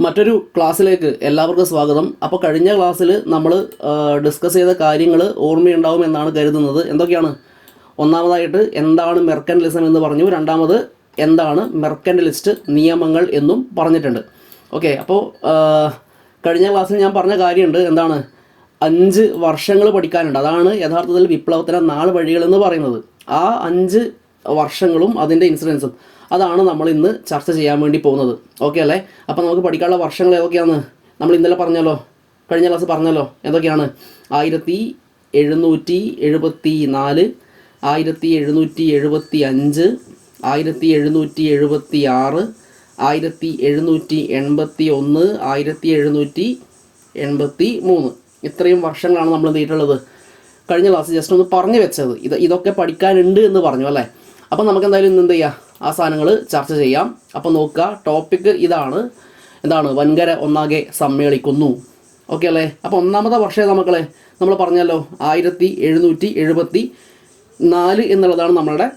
മറ്റൊരു ക്ലാസ്സിലേക്ക് എല്ലാവർക്കും സ്വാഗതം. അപ്പോൾ കഴിഞ്ഞ ക്ലാസ്സിൽ നമ്മൾ ഡിസ്കസ് ചെയ്ത കാര്യങ്ങൾ ഓർമ്മയുണ്ടാവും എന്നാണ് കരുതുന്നത്. എന്തൊക്കെയാണ്? ഒന്നാമതായിട്ട് എന്താണ് മെർക്കന്റലിസം എന്ന് പറഞ്ഞു. രണ്ടാമത് എന്താണ് മെർക്കന്റലിസ്റ്റ് നിയമങ്ങൾ എന്നും പറഞ്ഞിട്ടുണ്ട്. ഓക്കെ, അപ്പോൾ കഴിഞ്ഞ ക്ലാസ്സിൽ ഞാൻ പറഞ്ഞ കാര്യമുണ്ട്. എന്താണ്? 5 വർഷങ്ങൾ പഠിക്കാനുണ്ട്. അതാണ് യഥാർത്ഥത്തിൽ വിപ്ലവത്തിൻ്റെ 4 വഴികളെന്ന് പറയുന്നത്. ആ 5 വർഷങ്ങളും അതിൻ്റെ ഇൻസിഡൻസും അതാണ് നമ്മൾ ഇന്ന് ചർച്ച ചെയ്യാൻ വേണ്ടി പോകുന്നത്. ഓക്കെ അല്ലേ? അപ്പോൾ നമുക്ക് പഠിക്കാനുള്ള വർഷങ്ങൾ ഏതൊക്കെയാണ്? നമ്മൾ ഇന്നലെ പറഞ്ഞല്ലോ, കഴിഞ്ഞ ക്ലാസ് പറഞ്ഞല്ലോ. എന്തൊക്കെയാണ്? 1774, 1775, 1776, 1781, 1783. ഇത്രയും വർഷങ്ങളാണ് നമ്മൾ എന്ത് ചെയ്തിട്ടുള്ളത്? കഴിഞ്ഞ ക്ലാസ് ജസ്റ്റ് ഒന്ന് പറഞ്ഞു വെച്ചത്. ഇതൊക്കെ പഠിക്കാനുണ്ട് എന്ന് പറഞ്ഞു അല്ലേ? അപ്പം നമുക്ക് എന്തായാലും ഇന്ന് എന്ത് ചെയ്യാം, ആ സാധനങ്ങൾ ചർച്ച ചെയ്യാം. അപ്പം നോക്കുക, ടോപ്പിക്ക് ഇതാണ്. എന്താണ്? വൻകര ഒന്നാകെ സമ്മേളിക്കുന്നു. ഓക്കെ അല്ലേ? അപ്പോൾ ഒന്നാമത്തെ വർഷം മക്കളെ നമ്മൾ പറഞ്ഞല്ലോ 1774 എന്നുള്ളതാണ് നമ്മളുടെ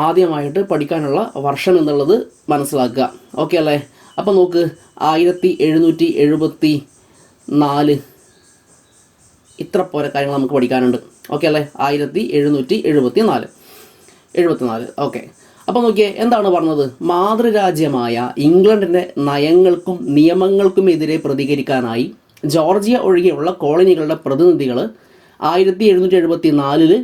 ആദ്യമായിട്ട് പഠിക്കാനുള്ള വർഷം എന്നുള്ളത് മനസ്സിലാക്കുക. ഓക്കെ അല്ലേ? അപ്പോൾ നോക്ക്, 1774 ഇത്ര പോരെ കാര്യങ്ങൾ നമുക്ക് പഠിക്കാനുണ്ട്. ഓക്കെ അല്ലേ? 1774. ഓക്കെ, അപ്പോൾ നോക്കിയേ, എന്താണ് പറഞ്ഞത്? മാതൃരാജ്യമായ ഇംഗ്ലണ്ടിൻ്റെ നയങ്ങൾക്കും നിയമങ്ങൾക്കും എതിരെ പ്രതികരിക്കാനായി ജോർജിയ ഒഴികെയുള്ള കോളനികളുടെ പ്രതിനിധികൾ 1774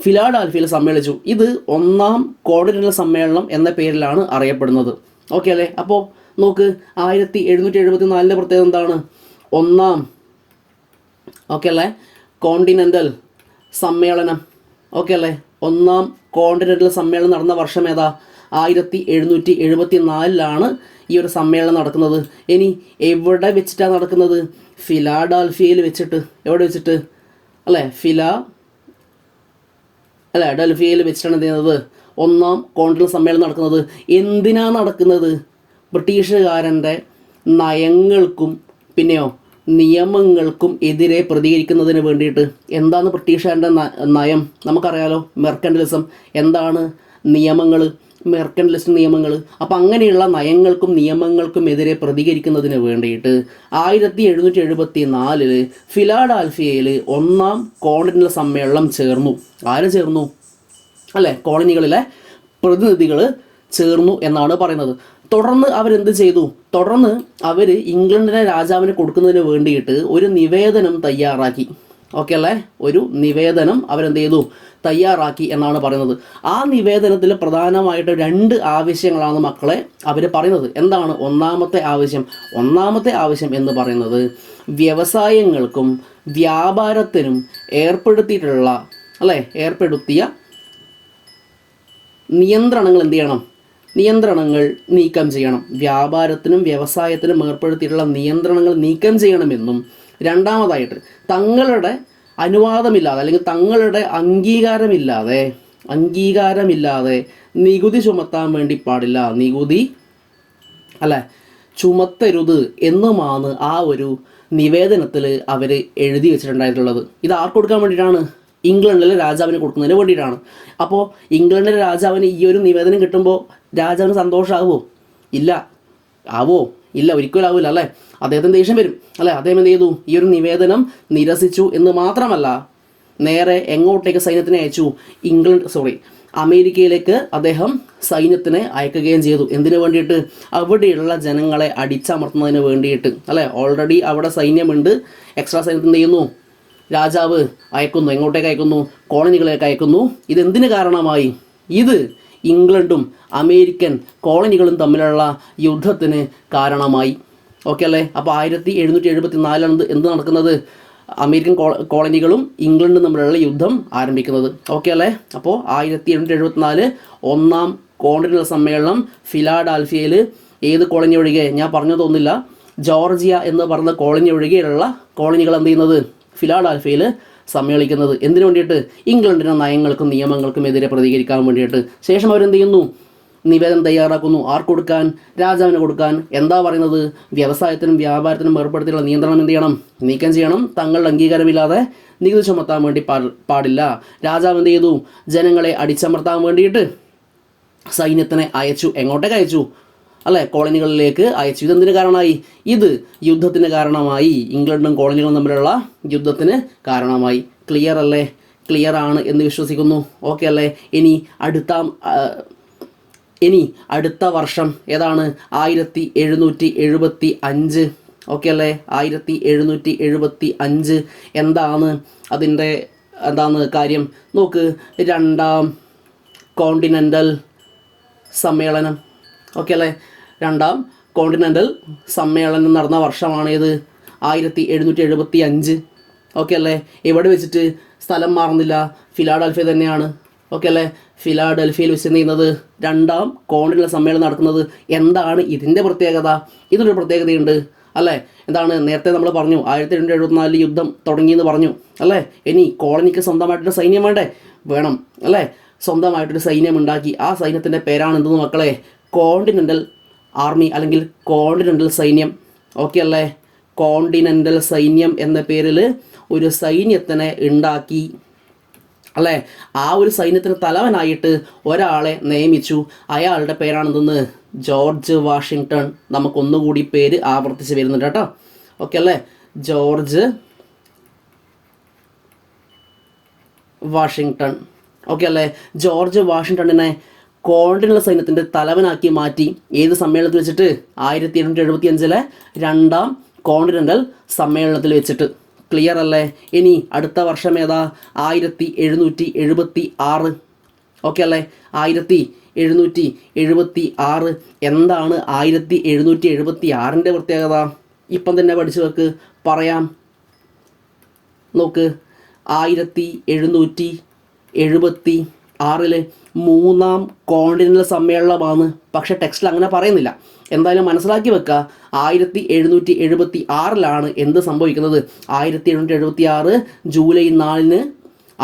ഫിലാഡൽഫിയയിൽ സമ്മേളിച്ചു. ഇത് ഒന്നാം കോണ്ടിനെൻ്റൽ സമ്മേളനം എന്ന പേരിലാണ് അറിയപ്പെടുന്നത്. ഓക്കെ അല്ലേ? അപ്പോൾ നോക്ക്, 1774 പ്രത്യേകത എന്താണ്? ഒന്നാം ഓക്കെ അല്ലേ കോണ്ടിനെൻ്റൽ സമ്മേളനം. ഓക്കെ അല്ലേ? ഒന്നാം കോണ്ടിനെൻ്റൽ സമ്മേളനം നടന്ന വർഷം ഏതാ? 1774 ഈ ഒരു സമ്മേളനം നടക്കുന്നത്. ഇനി എവിടെ വെച്ചിട്ടാണ് നടക്കുന്നത്? ഫിലാഡൽഫിയയിൽ വെച്ചിട്ട്. എവിടെ വെച്ചിട്ട്? അല്ലേ? ഡൽഹിയയിൽ വെച്ചിട്ടാണ് എന്ത് ചെയ്യുന്നത്? ഒന്നാം കോണ്ടിനെൻ്റൽ സമ്മേളനം നടക്കുന്നത്. എന്തിനാണ് നടക്കുന്നത്? ബ്രിട്ടീഷുകാരൻ്റെ നയങ്ങൾക്കും പിന്നെയോ നിയമങ്ങൾക്കും എതിരെ പ്രതികരിക്കുന്നതിന് വേണ്ടിയിട്ട്. എന്താണ് ബ്രിട്ടീഷുകാരൻ്റെ നയം? നമുക്കറിയാലോ, മെർക്കന്റലിസം. എന്താണ് നിയമങ്ങൾ? മെർക്കന്റലിസ്റ്റ് നിയമങ്ങൾ. അപ്പം അങ്ങനെയുള്ള നയങ്ങൾക്കും നിയമങ്ങൾക്കും എതിരെ പ്രതികരിക്കുന്നതിന് വേണ്ടിയിട്ട് 1774 ഫിലാഡൽഫിയയിൽ ഒന്നാം കോണ്ടിനെൻ്റൽ സമ്മേളനം ചേർന്നു. ആര് ചേർന്നു? അല്ലേ? കോളനികളിലെ പ്രതിനിധികൾ ചേർന്നു എന്നാണ് പറയുന്നത്. തുടർന്ന് അവരെന്ത് ചെയ്തു? തുടർന്ന് അവർ ഇംഗ്ലണ്ടിലെ രാജാവിന് കൊടുക്കുന്നതിന് വേണ്ടിയിട്ട് ഒരു നിവേദനം തയ്യാറാക്കി. ഓക്കെ അല്ലേ? ഒരു നിവേദനം അവരെന്ത് ചെയ്തു? തയ്യാറാക്കി എന്നാണ് പറയുന്നത്. ആ നിവേദനത്തിൽ പ്രധാനമായിട്ട് 2 ആവശ്യങ്ങളാണ് മക്കളെ അവർ പറയുന്നത്. എന്താണ് ഒന്നാമത്തെ ആവശ്യം എന്ന് പറയുന്നത്? വ്യവസായങ്ങൾക്കും വ്യാപാരത്തിനും ഏർപ്പെടുത്തിയ നിയന്ത്രണങ്ങൾ എന്ത് ചെയ്യണം? നിയന്ത്രണങ്ങൾ നീക്കം ചെയ്യണം. വ്യാപാരത്തിനും വ്യവസായത്തിനും ഏർപ്പെടുത്തിയിട്ടുള്ള നിയന്ത്രണങ്ങൾ നീക്കം ചെയ്യണമെന്നും, രണ്ടാമതായിട്ട് തങ്ങളുടെ അനുവാദമില്ലാതെ അല്ലെങ്കിൽ തങ്ങളുടെ അംഗീകാരമില്ലാതെ നികുതി ചുമത്താൻ വേണ്ടി പാടില്ല. നികുതി ചുമത്തരുത് എന്നുമാണ് ആ ഒരു നിവേദനത്തിൽ അവർ എഴുതി വെച്ചിട്ടുണ്ടായിട്ടുള്ളത്. ഇത് ആർക്ക് കൊടുക്കാൻ വേണ്ടിയിട്ടാണ്? ഇംഗ്ലണ്ടിലെ രാജാവിന് കൊടുക്കുന്നതിന് വേണ്ടിയിട്ടാണ്. അപ്പോൾ ഇംഗ്ലണ്ടിലെ രാജാവിന് ഈ ഒരു നിവേദനം കിട്ടുമ്പോൾ രാജാവിന് സന്തോഷമാവുമോ? ഇല്ല. ഒരിക്കലും ആവില്ല അല്ലേ? അദ്ദേഹത്തിന് ദേഷ്യം വരും അല്ലേ? അദ്ദേഹം എന്ത് ചെയ്തു? ഈ ഒരു നിവേദനം നിരസിച്ചു എന്ന് മാത്രമല്ല, നേരെ എങ്ങോട്ടേക്ക് സൈന്യത്തിനെ അയച്ചു? അമേരിക്കയിലേക്ക് അദ്ദേഹം സൈന്യത്തിനെ അയക്കുകയും ചെയ്തു. എന്തിനു വേണ്ടിയിട്ട്? അവിടെയുള്ള ജനങ്ങളെ അടിച്ചമർത്തുന്നതിന് വേണ്ടിയിട്ട് അല്ലേ? ഓൾറെഡി അവിടെ സൈന്യമുണ്ട്. എക്സ്ട്രാ സൈന്യത്തിന് ചെയ്യുന്നു? രാജാവ് അയക്കുന്നു. എങ്ങോട്ടേക്ക് അയക്കുന്നു? കോളനികളിലേക്ക് അയക്കുന്നു. ഇതെന്തിന് കാരണമായി? ഇത് ഇംഗ്ലണ്ടും അമേരിക്കൻ കോളനികളും തമ്മിലുള്ള യുദ്ധത്തിന് കാരണമായി. ഓക്കെ അല്ലേ? അപ്പോൾ 1774 എന്ത് നടക്കുന്നത്? അമേരിക്കൻ കോളനികളും ഇംഗ്ലണ്ടും തമ്മിലുള്ള യുദ്ധം ആരംഭിക്കുന്നത്. ഓക്കെ അല്ലേ? അപ്പോൾ 1774 ഒന്നാം കോണ്ടിനെൻ്റൽ സമ്മേളനം ഫിലാഡൽഫിയയിൽ ഏത് കോളനി ഒഴികെ, ഞാൻ പറഞ്ഞു തോന്നില്ല, ജോർജിയ എന്ന് പറയുന്ന കോളനി ഒഴികെയുള്ള കോളനികൾ എന്ത് ചെയ്യുന്നത്? ഫിലാഡൽഫിയയിൽ സമ്മേളിക്കുന്നത്. എന്തിനു വേണ്ടിയിട്ട്? ഇംഗ്ലണ്ടിൻ്റെ നയങ്ങൾക്കും നിയമങ്ങൾക്കും എതിരെ പ്രതികരിക്കാൻ വേണ്ടിയിട്ട്. ശേഷം അവരെന്ത് ചെയ്യുന്നു? നിവേദനം തയ്യാറാക്കുന്നു. ആർക്ക് കൊടുക്കാൻ? രാജാവിന് കൊടുക്കാൻ. എന്താ പറയുന്നത്? വ്യവസായത്തിനും വ്യാപാരത്തിനും ഏർപ്പെടുത്തിയുള്ള നിയന്ത്രണം എന്ത് ചെയ്യണം? നീക്കം ചെയ്യണം. തങ്ങളുടെ അംഗീകാരമില്ലാതെ നികുതി ചുമത്താൻ വേണ്ടി പാടില്ല. രാജാവ് എന്ത് ചെയ്തു? ജനങ്ങളെ അടിച്ചമർത്താൻ വേണ്ടിയിട്ട് സൈന്യത്തിനെ അയച്ചു. എങ്ങോട്ടേക്ക് അയച്ചു? അല്ലേ കോളനികളിലേക്ക് അയച്ചു. ഇതെന്തിന് കാരണമായി? ഇത് യുദ്ധത്തിന് കാരണമായി. ഇംഗ്ലണ്ടും കോളനികളും തമ്മിലുള്ള യുദ്ധത്തിന് കാരണമായി. ക്ലിയർ അല്ലേ? ക്ലിയർ ആണ് എന്ന് വിശ്വസിക്കുന്നു. ഓക്കെ അല്ലേ? ഇനി അടുത്ത വർഷം ഏതാണ്? 1775. ഓക്കെ അല്ലേ? 1775 എന്താണ് കാര്യം നോക്ക്. രണ്ടാം കോണ്ടിനെൻ്റൽ സമ്മേളനം. ഓക്കെ അല്ലേ? രണ്ടാം കോണ്ടിനെൻ്റൽ സമ്മേളനം നടന്ന വർഷമാണേത്? 1775. ഓക്കെ അല്ലേ? എവിടെ വെച്ചിട്ട്? സ്ഥലം മാറുന്നില്ല, ഫിലാഡൽഫിയ തന്നെയാണ്. ഓക്കെ അല്ലേ? ഫിലാഡൽഫിയയിൽ വെച്ച് ചെയ്യുന്നത് രണ്ടാം കോണ്ടിനെൻ്റൽ സമ്മേളനം നടക്കുന്നത്. എന്താണ് ഇതിൻ്റെ പ്രത്യേകത? ഇതിനൊരു പ്രത്യേകതയുണ്ട് അല്ലേ? എന്താണ്? നേരത്തെ നമ്മൾ പറഞ്ഞു 1774 യുദ്ധം തുടങ്ങിയെന്ന് പറഞ്ഞു അല്ലേ? ഇനി കോളനിക്ക് സ്വന്തമായിട്ടൊരു സൈന്യം വേണ്ടേ? വേണം അല്ലേ? സ്വന്തമായിട്ടൊരു സൈന്യം ഉണ്ടാക്കി. ആ സൈന്യത്തിൻ്റെ പേരാണ് എന്തെന്ന് മക്കളെ? കോണ്ടിനെൻ്റൽ ആർമി അല്ലെങ്കിൽ കോണ്ടിനെൻ്റൽ സൈന്യം. ഓക്കെ അല്ലേ? കോണ്ടിനെൻ്റൽ സൈന്യം എന്ന പേരിൽ ഒരു സൈന്യത്തിനെ ഉണ്ടാക്കി അല്ലേ? ആ ഒരു സൈന്യത്തിന് തലവനായിട്ട് ഒരാളെ നിയമിച്ചു. അയാളുടെ പേരാണെന്തെന്ന്? George Washington. നമുക്കൊന്നുകൂടി പേര് ആവർത്തിച്ച് വരുന്നുണ്ട് കേട്ടോ. ഓക്കെ അല്ലേ? George Washington. ഓക്കെ അല്ലേ? ജോർജ് വാഷിങ്ടണിനെ കോണ്ടിനെൻ്റൽ സൈന്യത്തിൻ്റെ തലവനാക്കി മാറ്റി. ഏത് സമ്മേളനത്തിൽ വെച്ചിട്ട്? 1775 രണ്ടാം കോണ്ടിനെൻ്റൽ സമ്മേളനത്തിൽ വെച്ചിട്ട്. ക്ലിയർ അല്ലേ? ഇനി അടുത്ത വർഷം ഏതാ? 1776. ഓക്കെ അല്ലേ? 1776. എന്താണ് 1776ൻ്റെ പ്രത്യേകത? ഇപ്പം തന്നെ പഠിച്ചു വെക്ക്, പറയാം. നോക്ക്, 1776 മൂന്നാം കോണ്ടിനെൻ്റൽ സമ്മേളനമാണ്. പക്ഷേ ടെക്സ്റ്റിൽ അങ്ങനെ പറയുന്നില്ല. എന്തായാലും മനസ്സിലാക്കി വെക്കുക, 1776 എന്ത് സംഭവിക്കുന്നത്? 1776 ജൂലൈ 4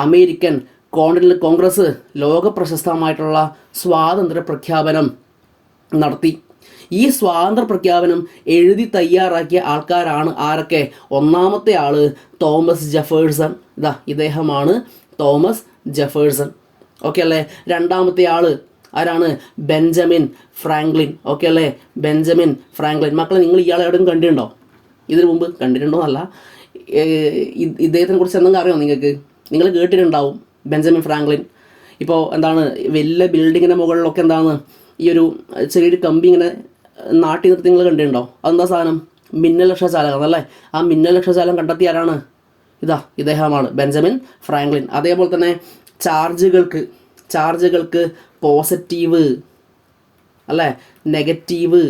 അമേരിക്കൻ കോണ്ടിനെൻ്റൽ കോൺഗ്രസ് ലോക പ്രശസ്തമായിട്ടുള്ള സ്വാതന്ത്ര്യ പ്രഖ്യാപനം നടത്തി. ഈ സ്വാതന്ത്ര്യ പ്രഖ്യാപനം എഴുതി തയ്യാറാക്കിയ ആൾക്കാരാണ് ആരൊക്കെ? ഒന്നാമത്തെ ആള് തോമസ് ജെഫേഴ്സൺ. ഇദ്ദേഹമാണ് തോമസ് ജെഫേഴ്സൺ. ഓക്കെ അല്ലേ? രണ്ടാമത്തെ ആള് ആരാണ്? Benjamin Franklin. ഓക്കെ അല്ലേ? Benjamin Franklin. മക്കളെ, നിങ്ങൾ ഇയാളെ എവിടെയും കണ്ടിട്ടുണ്ടോ? ഇതിനു മുമ്പ് കണ്ടിട്ടുണ്ടോ എന്നല്ല, ഇദ്ദേഹത്തിനെ കുറിച്ച് എന്തെങ്കിലും അറിയാമോ നിങ്ങൾക്ക്? നിങ്ങൾ കേട്ടിട്ടുണ്ടാവും ബെഞ്ചമിൻ ഫ്രാങ്ക്ലിൻ. ഇപ്പോൾ എന്താണ്, വലിയ ബിൽഡിങ്ങിൻ്റെ മുകളിലൊക്കെ എന്താണ് ഈ ഒരു ചെറിയൊരു കമ്പി ഇങ്ങനെ നാട്ടി നിർത്തി നിങ്ങൾ കണ്ടിട്ടുണ്ടോ? അതെന്താ സാധനം? മിന്നലക്ഷചാലകം അല്ലേ? ആ മിന്നലക്ഷചാലകം കണ്ടെത്തിയ ആരാണ്? ഇദ്ദേഹമാണ് ബെഞ്ചമിൻ ഫ്രാങ്ക്ലിൻ. അതേപോലെ തന്നെ ചാർജുകൾക്ക് പോസിറ്റീവ് അല്ലേ, നെഗറ്റീവ്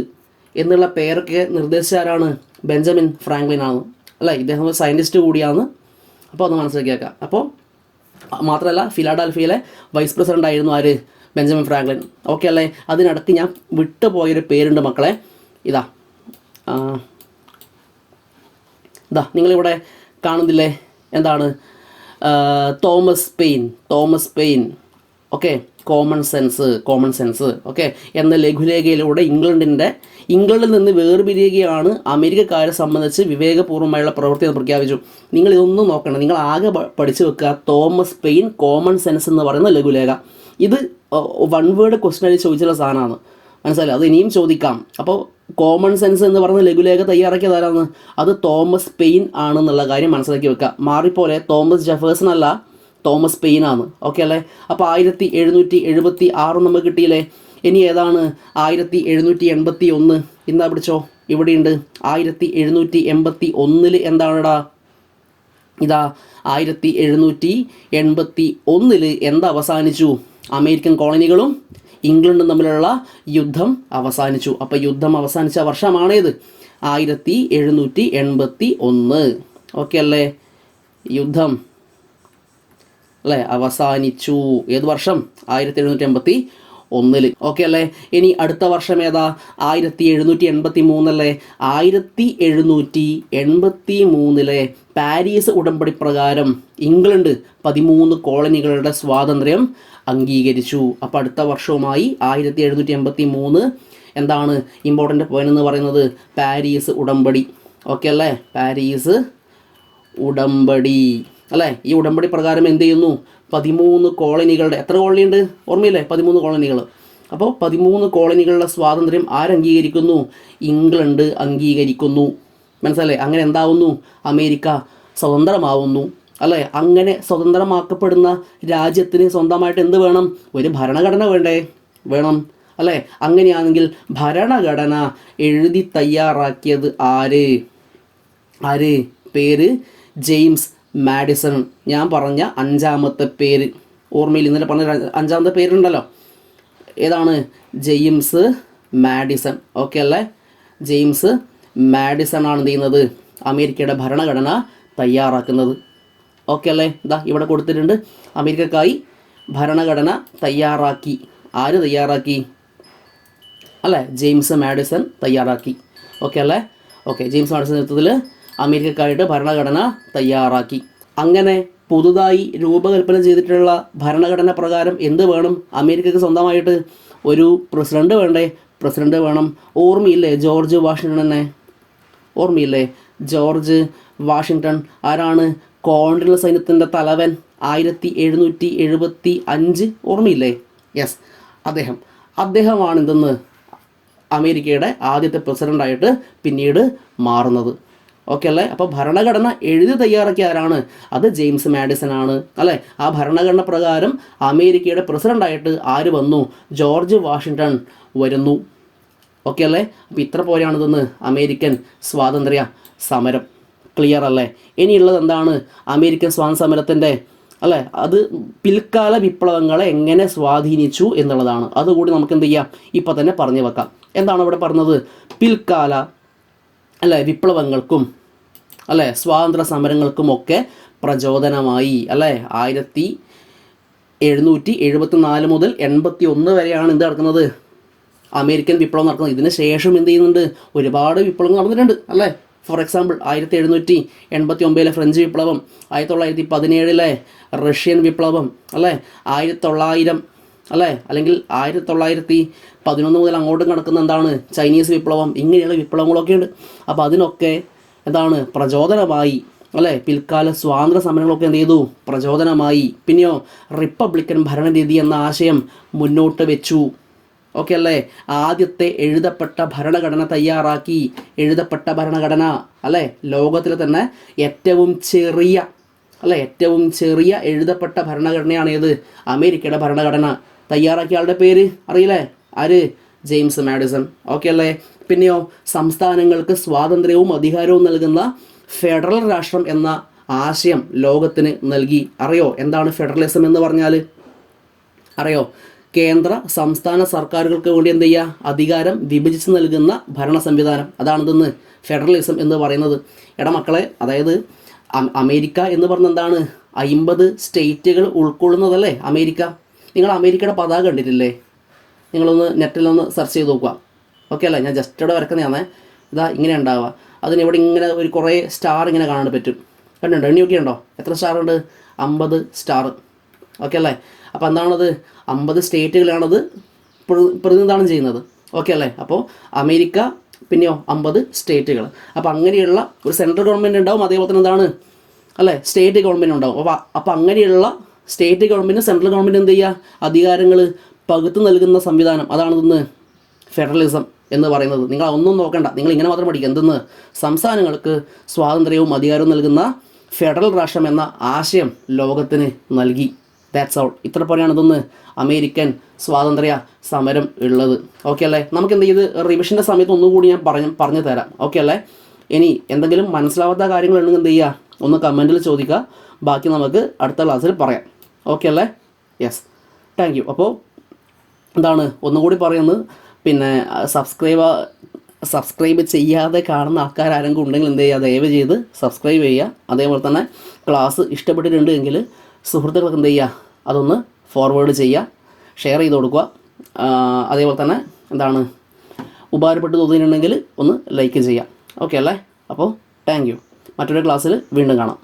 എന്നുള്ള പേരൊക്കെ നിർദ്ദേശിച്ച ആരാണ്? ബെഞ്ചമിൻ ഫ്രാങ്ക്ലിൻ ആണ് അല്ലേ? ഇദ്ദേഹം ഒരു സയൻറ്റിസ്റ്റ് കൂടിയാണ്. അപ്പോൾ ഒന്ന് മനസ്സിലാക്കി വെക്കാം. അപ്പോൾ മാത്രമല്ല, ഫിലാഡൽഫിയയിലെ വൈസ് പ്രസിഡൻ്റ് ആയിരുന്നു ആര്? Benjamin Franklin. ഓക്കെ അല്ലേ? അതിനിടയ്ക്ക് ഞാൻ വിട്ടുപോയൊരു പേരുണ്ട് മക്കളെ. നിങ്ങളിവിടെ കാണുന്നില്ലേ? എന്താണ്? Thomas pain. Okay, common sense okay എന്ന ലഘുലേഖയിലൂടെ ഇംഗ്ലണ്ടിൽ നിന്ന് വേർപിരിയുകയാണ് അമേരിക്കക്കാരെ സംബന്ധിച്ച് വിവേകപൂർവ്വമായുള്ള പ്രവൃത്തി എന്ന് പ്രഖ്യാപിച്ചു. നിങ്ങൾ ഇതൊന്നും നോക്കണം, നിങ്ങൾ ആകെ പഠിച്ചു വെക്കുക തോമസ് പെയിൻ കോമൺ സെൻസ് എന്ന് പറയുന്ന ലഘുലേഖ. ഇത് വൺ വേർഡ് ക്വസ്റ്റ്യൻ ചോദിച്ചുള്ള സാധനമാണ്, മനസ്സിലായി? അത് ഇനിയും ചോദിക്കാം. അപ്പോൾ കോമൺ സെൻസ് എന്ന് പറയുന്ന ലഘുലേഖ തയ്യാറാക്കിയത് ആരാണ്? അത് തോമസ് പെയിൻ ആണെന്നുള്ള കാര്യം മനസ്സിലാക്കി വെക്കുക. മാറിപ്പോലെ തോമസ് ജെഫേഴ്സൺ അല്ല, തോമസ് പെയിൻ ആണ്. ഓക്കെ അല്ലേ? അപ്പോൾ 1776 നമുക്ക് കിട്ടിയില്ലേ? ഇനി ഏതാണ് 1781? എന്താ പിടിച്ചോ, ഇവിടെയുണ്ട് 1781 എന്താണെടാ? 1781 എന്താ അവസാനിച്ചു? അമേരിക്കൻ കോളനികളും ഇംഗ്ലണ്ടും തമ്മിലുള്ള യുദ്ധം അവസാനിച്ചു. അപ്പോൾ യുദ്ധം അവസാനിച്ച വർഷമാണേത്? 1781. ഓക്കെ അല്ലേ? യുദ്ധം അല്ലേ അവസാനിച്ചു. ഏത് വർഷം? 1781. ഓക്കെ അല്ലേ? ഇനി അടുത്ത വർഷം ഏതാ? 1783 അല്ലേ? 1783 പാരീസ് ഉടമ്പടി പ്രകാരം ഇംഗ്ലണ്ട് 13 കോളനികളുടെ സ്വാതന്ത്ര്യം അംഗീകരിച്ചു. അപ്പോൾ അടുത്ത വർഷവുമായി 1783 എന്താണ് ഇമ്പോർട്ടൻ്റ് പോയിന്റ് എന്ന് പറയുന്നത്? പാരീസ് ഉടമ്പടി. ഓക്കെ അല്ലേ? പാരീസ് ഉടമ്പടി അല്ലേ? ഈ ഉടമ്പടി പ്രകാരം എന്ത് ചെയ്യുന്നു? 13 കോളനികളുടെ, എത്ര കോളനി ഉണ്ട് ഓർമ്മയില്ലേ? 13 കോളനികൾ. അപ്പോൾ 13 കോളനികളുടെ സ്വാതന്ത്ര്യം ആരംഗീകരിക്കുന്നു? ഇംഗ്ലണ്ട് അംഗീകരിക്കുന്നു. മനസ്സിലല്ലേ? അങ്ങനെ എന്താവുന്നു? അമേരിക്ക സ്വതന്ത്രമാവുന്നു. അല്ലേ? അങ്ങനെ സ്വതന്ത്രമാക്കപ്പെടുന്ന രാജ്യത്തിന് സ്വന്തമായിട്ട് എന്ത് വേണം? ഒരു ഭരണഘടന വേണ്ടേ? വേണം. അല്ലേ? അങ്ങനെയാണെങ്കിൽ ഭരണഘടന എഴുതി തയ്യാറാക്കിയത് ആര്? പേര് ജെയിംസ് മാഡിസൺ. ഞാൻ പറഞ്ഞ 5ാമത്തെ പേര് ഓർമ്മയിൽ, ഇന്നലെ പറഞ്ഞ 5ാമത്തെ പേരുണ്ടല്ലോ, ഏതാണ്? James Madison. ഓക്കെ അല്ലേ? ജെയിംസ് മാഡിസൺ ആണ് എന്ത് ചെയ്യുന്നത്? അമേരിക്കയുടെ ഭരണഘടന തയ്യാറാക്കുന്നത്. ഓക്കെ അല്ലേ? ഇതാ ഇവിടെ കൊടുത്തിട്ടുണ്ട്. അമേരിക്കക്കായി ഭരണഘടന തയ്യാറാക്കി. ആര് തയ്യാറാക്കി? അല്ലേ? ജെയിംസ് മാഡിസൺ തയ്യാറാക്കി. ഓക്കെ അല്ലേ? ഓക്കെ, ജെയിംസ് മാഡിസൺ നേതൃത്വത്തിൽ അമേരിക്കക്കായിട്ട് ഭരണഘടന തയ്യാറാക്കി. അങ്ങനെ പുതുതായി രൂപകൽപ്പന ചെയ്തിട്ടുള്ള ഭരണഘടന പ്രകാരം എന്ത് വേണം? അമേരിക്കക്ക് സ്വന്തമായിട്ട് ഒരു പ്രസിഡന്റ് വേണ്ടേ? പ്രസിഡന്റ് വേണം. ഓർമ്മയില്ലേ ജോർജ് വാഷിങ്ടനെ? ഓർമ്മയില്ലേ ജോർജ് വാഷിങ്ടൺ? ആരാണ്? കോണ്ടിനൽ സൈന്യത്തിൻ്റെ തലവൻ. 1775. ഓർമ്മയില്ലേ? യെസ്, അദ്ദേഹമാണ് എന്തെന്ന് അമേരിക്കയുടെ ആദ്യത്തെ പ്രസിഡൻ്റായിട്ട് പിന്നീട് മാറുന്നത്. ഓക്കെ അല്ലേ? അപ്പോൾ ഭരണഘടന എഴുതി തയ്യാറാക്കിയ ആരാണ്? അത് ജെയിംസ് മാഡിസൺ ആണ്. അല്ലേ? ആ ഭരണഘടന പ്രകാരം അമേരിക്കയുടെ പ്രസിഡൻ്റായിട്ട് ആര് വന്നു? ജോർജ് വാഷിങ്ടൺ വരുന്നു. ഓക്കെ അല്ലേ? അപ്പോൾ ഇത്ര പോലെയാണിതെന്ന് അമേരിക്കൻ സ്വാതന്ത്ര്യ സമരം. ക്ലിയർ അല്ലേ? ഇനിയുള്ളത് എന്താണ്? അമേരിക്കൻ സ്വാതന്ത്ര്യ സമരത്തിൻ്റെ അല്ലേ, അത് പിൽക്കാല വിപ്ലവങ്ങളെ എങ്ങനെ സ്വാധീനിച്ചു എന്നുള്ളതാണ്. അതുകൂടി നമുക്ക് എന്ത് ചെയ്യാം? ഇപ്പം തന്നെ പറഞ്ഞു വെക്കാം. എന്താണ് ഇവിടെ പറഞ്ഞത്? പിൽക്കാല അല്ലേ വിപ്ലവങ്ങൾക്കും അല്ലേ സ്വാതന്ത്ര്യ സമരങ്ങൾക്കുമൊക്കെ പ്രചോദനമായി. അല്ലേ? 1774 മുതൽ 81 വരെയാണ് എന്ത് നടക്കുന്നത്? അമേരിക്കൻ വിപ്ലവം നടക്കുന്നത്. ഇതിന് ശേഷം എന്ത് ചെയ്യുന്നുണ്ട്? ഒരുപാട് വിപ്ലവങ്ങൾ നടന്നിട്ടുണ്ട്. അല്ലേ? ഫോർ എക്സാമ്പിൾ 1789 ഫ്രഞ്ച് വിപ്ലവം, 1917 റഷ്യൻ വിപ്ലവം, അല്ലേ? 1900 അല്ലേ, അല്ലെങ്കിൽ 1911 മുതൽ അങ്ങോട്ടും കിടക്കുന്ന എന്താണ്? ചൈനീസ് വിപ്ലവം. ഇങ്ങനെയുള്ള വിപ്ലവങ്ങളൊക്കെ ഉണ്ട്. അപ്പോൾ അതിനൊക്കെ എന്താണ്? പ്രചോദനമായി. അല്ലേ? പിൽക്കാല സ്വാതന്ത്ര്യ സമരങ്ങളൊക്കെ എന്ത് ചെയ്തു? പ്രചോദനമായി. പിന്നെയോ റിപ്പബ്ലിക്കൻ ഭരണരീതി എന്ന ആശയം മുന്നോട്ട് വെച്ചു. ഓക്കെ അല്ലേ? ആദ്യത്തെ എഴുതപ്പെട്ട ഭരണഘടന തയ്യാറാക്കി. എഴുതപ്പെട്ട ഭരണഘടന അല്ലേ, ലോകത്തിലെ തന്നെ ഏറ്റവും ചെറിയ എഴുതപ്പെട്ട ഭരണഘടനയാണ് ഏത്? അമേരിക്കയുടെ ഭരണഘടന. തയ്യാറാക്കിയ ആളുടെ പേര് അറിയില്ലേ? ആര്? James Madison. ഓക്കെ അല്ലേ? പിന്നെയോ സംസ്ഥാനങ്ങൾക്ക് സ്വാതന്ത്ര്യവും അധികാരവും നൽകുന്ന ഫെഡറൽ രാഷ്ട്രം എന്ന ആശയം ലോകത്തിന് നൽകി. അറിയോ എന്താണ് ഫെഡറലിസം എന്ന് പറഞ്ഞാൽ? അറിയോ? കേന്ദ്ര സംസ്ഥാന സർക്കാരുകൾക്ക് വേണ്ടി എന്ത് ചെയ്യുക? അധികാരം വിഭജിച്ച് നൽകുന്ന ഭരണ സംവിധാനം. അതാണിതെന്ന് ഫെഡറലിസം എന്ന് പറയുന്നത്. എടാ മക്കളെ, അതായത് അമേരിക്ക എന്ന് പറഞ്ഞ എന്താണ്? 50 സ്റ്റേറ്റുകൾ ഉൾക്കൊള്ളുന്നതല്ലേ അമേരിക്ക. നിങ്ങൾ അമേരിക്കയുടെ പതാക കണ്ടിട്ടില്ലേ? നിങ്ങളൊന്ന് നെറ്റിലൊന്ന് സെർച്ച് ചെയ്ത് നോക്കുക. ഓക്കെ അല്ലേ? ഞാൻ ജസ്റ്റ് ഇവിടെ വരക്കുന്നതാണേ. ഇതാ ഇങ്ങനെ ഉണ്ടാവുക. അതിനിവിടെ ഇങ്ങനെ ഒരു കുറേ സ്റ്റാർ ഇങ്ങനെ കാണാൻ പറ്റും. കണ്ടുണ്ടോ? എണ്ണിയൊക്കെ ഉണ്ടോ? എത്ര സ്റ്റാർ ഉണ്ട്? 50 സ്റ്റാർ. ഓക്കെ അല്ലേ? അപ്പോൾ എന്താണത്? 50 സ്റ്റേറ്റുകളാണത് പ്രതിനിധാനം ചെയ്യുന്നത്. ഓക്കെ അല്ലേ? അപ്പോൾ അമേരിക്ക, പിന്നെയോ 50 സ്റ്റേറ്റുകൾ. അപ്പോൾ അങ്ങനെയുള്ള ഒരു സെൻട്രൽ ഗവൺമെൻറ് ഉണ്ടാവും, അതേപോലെ തന്നെ എന്താണ് അല്ലേ സ്റ്റേറ്റ് ഗവൺമെൻറ് ഉണ്ടാവും. അപ്പോൾ അങ്ങനെയുള്ള സ്റ്റേറ്റ് ഗവൺമെൻറ് സെൻട്രൽ ഗവൺമെൻറ് എന്ത് ചെയ്യുക? അധികാരങ്ങൾ പകുത്തു നൽകുന്ന സംവിധാനം. അതാണിതെന്ന് ഫെഡറലിസം എന്ന് പറയുന്നത്. നിങ്ങൾ ഒന്നും നോക്കണ്ട, നിങ്ങൾ ഇങ്ങനെ മാത്രം പഠിക്കുക. എന്തെന്ന്? സംസ്ഥാനങ്ങൾക്ക് സ്വാതന്ത്ര്യവും അധികാരവും നൽകുന്ന ഫെഡറൽ രാഷ്ട്രം എന്ന ആശയം ലോകത്തിന് നൽകി. That's all. ഇത്ര പോലെയാണ് ഇതൊന്ന് അമേരിക്കൻ സ്വാതന്ത്ര്യ സമരം ഉള്ളത്. ഓക്കെ അല്ലേ? നമുക്ക് എന്ത് ചെയ്ത് റിവിഷൻ്റെ സമയത്ത് ഒന്നുകൂടി ഞാൻ പറഞ്ഞു തരാം. ഓക്കെ അല്ലേ? ഇനി എന്തെങ്കിലും മനസ്സിലാവാത്ത കാര്യങ്ങളുണ്ടെങ്കിൽ എന്ത് ചെയ്യുക? ഒന്ന് കമൻറ്റിൽ ചോദിക്കുക. ബാക്കി നമുക്ക് അടുത്ത ക്ലാസ്സിൽ പറയാം. ഓക്കെ അല്ലേ? Yes, thank you. അപ്പോൾ എന്താണ് ഒന്നുകൂടി പറയുന്നത്, പിന്നെ സബ്സ്ക്രൈബ് ചെയ്യാതെ കാണുന്ന ആൾക്കാരെങ്കിലും ഉണ്ടെങ്കിൽ എന്ത് ചെയ്യുക? ദയവ് ചെയ്ത് സബ്സ്ക്രൈബ് ചെയ്യുക. അതേപോലെ തന്നെ ക്ലാസ് ഇഷ്ടപ്പെട്ടിട്ടുണ്ട് എങ്കിൽ സുഹൃത്തുക്കൾക്ക് എന്ത് ചെയ്യുക? അതൊന്ന് ഫോർവേഡ് ചെയ്യുക, ഷെയർ ചെയ്ത് കൊടുക്കുക. അതേപോലെ തന്നെ എന്താണ് ഉപകാരപ്പെട്ട് തോന്നിയിട്ടുണ്ടെങ്കിൽ ഒന്ന് ലൈക്ക് ചെയ്യുക. ഓക്കെ അല്ലേ? അപ്പോൾ താങ്ക് യു. മറ്റൊരു ക്ലാസ്സിൽ വീണ്ടും കാണാം.